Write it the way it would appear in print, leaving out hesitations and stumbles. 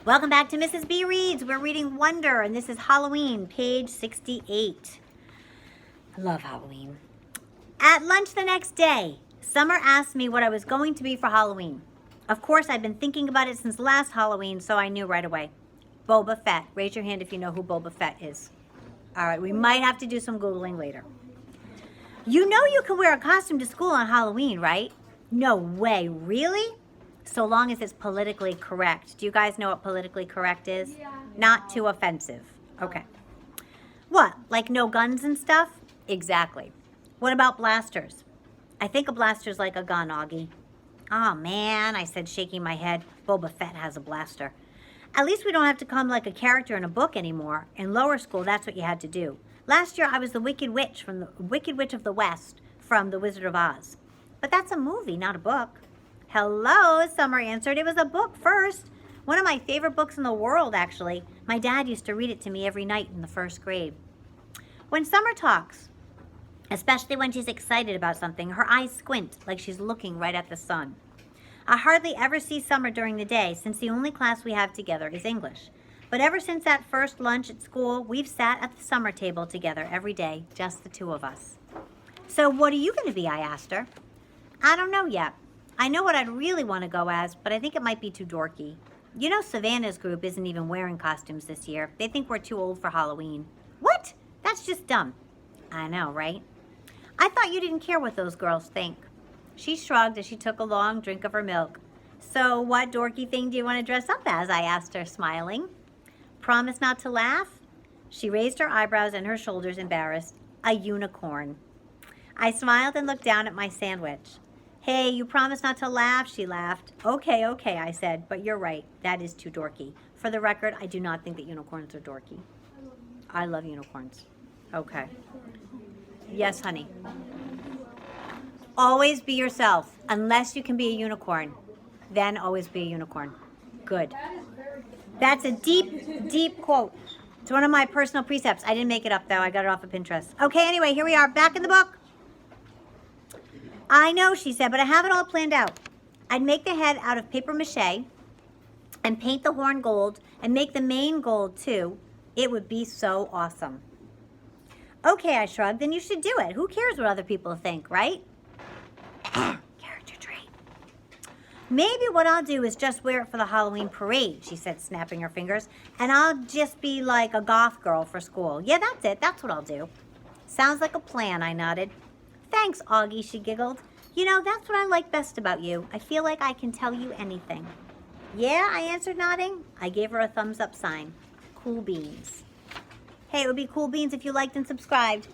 Welcome back to Mrs. B Reads. We're reading Wonder, and this is Halloween, page 68. I love Halloween. At lunch the next day, Summer asked me what I was going to be for Halloween. Of course, I'd been thinking about it since last Halloween, so I knew right away. Boba Fett. Raise your hand if you know who Boba Fett is. All right, we might have to do some Googling later. You know you can wear a costume to school on Halloween, right? No way, really? So long as it's politically correct. Do you guys know what politically correct is? Yeah. Not too offensive. Okay. What, like no guns and stuff? Exactly. What about blasters? I think a blaster's like a gun, Augie. Oh man, I said, shaking my head. Boba Fett has a blaster. At least we don't have to come like a character in a book anymore. In lower school, that's what you had to do. Last year, I was the Wicked Witch of the West from The Wizard of Oz. But that's a movie, not a book. Hello, Summer answered. It was a book first. One of my favorite books in the world, actually. My dad used to read it to me every night in the first grade. When Summer talks, especially when she's excited about something, her eyes squint like she's looking right at the sun. I hardly ever see Summer during the day since the only class we have together is English. But ever since that first lunch at school, we've sat at the summer table together every day, just the two of us. So what are you going to be, I asked her. I don't know yet. I know what I'd really want to go as, but I think it might be too dorky. You know Savannah's group isn't even wearing costumes this year. They think we're too old for Halloween. What? That's just dumb. I know, right? I thought you didn't care what those girls think. She shrugged as she took a long drink of her milk. So what dorky thing do you want to dress up as? I asked her, smiling. Promise not to laugh? She raised her eyebrows and her shoulders, embarrassed. A unicorn. I smiled and looked down at my sandwich. Hey, you promised not to laugh, she laughed. Okay, I said, but you're right. That is too dorky. For the record, I do not think that unicorns are dorky. I love unicorns. Okay. Yes, honey. Always be yourself, unless you can be a unicorn. Then always be a unicorn. Good. That's a deep, deep quote. It's one of my personal precepts. I didn't make it up, though. I got it off of Pinterest. Okay, anyway, here we are, back in the book. I know, she said, but I have it all planned out. I'd make the head out of paper mache and paint the horn gold and make the mane gold, too. It would be so awesome. Okay, I shrugged, then you should do it. Who cares what other people think, right? Character trait. Maybe what I'll do is just wear it for the Halloween parade, she said, snapping her fingers, and I'll just be like a goth girl for school. Yeah, that's it. That's what I'll do. Sounds like a plan, I nodded. Thanks, Augie, she giggled. You know, that's what I like best about you. I feel like I can tell you anything. Yeah, I answered, nodding. I gave her a thumbs up sign. Cool beans. Hey, it would be cool beans if you liked and subscribed.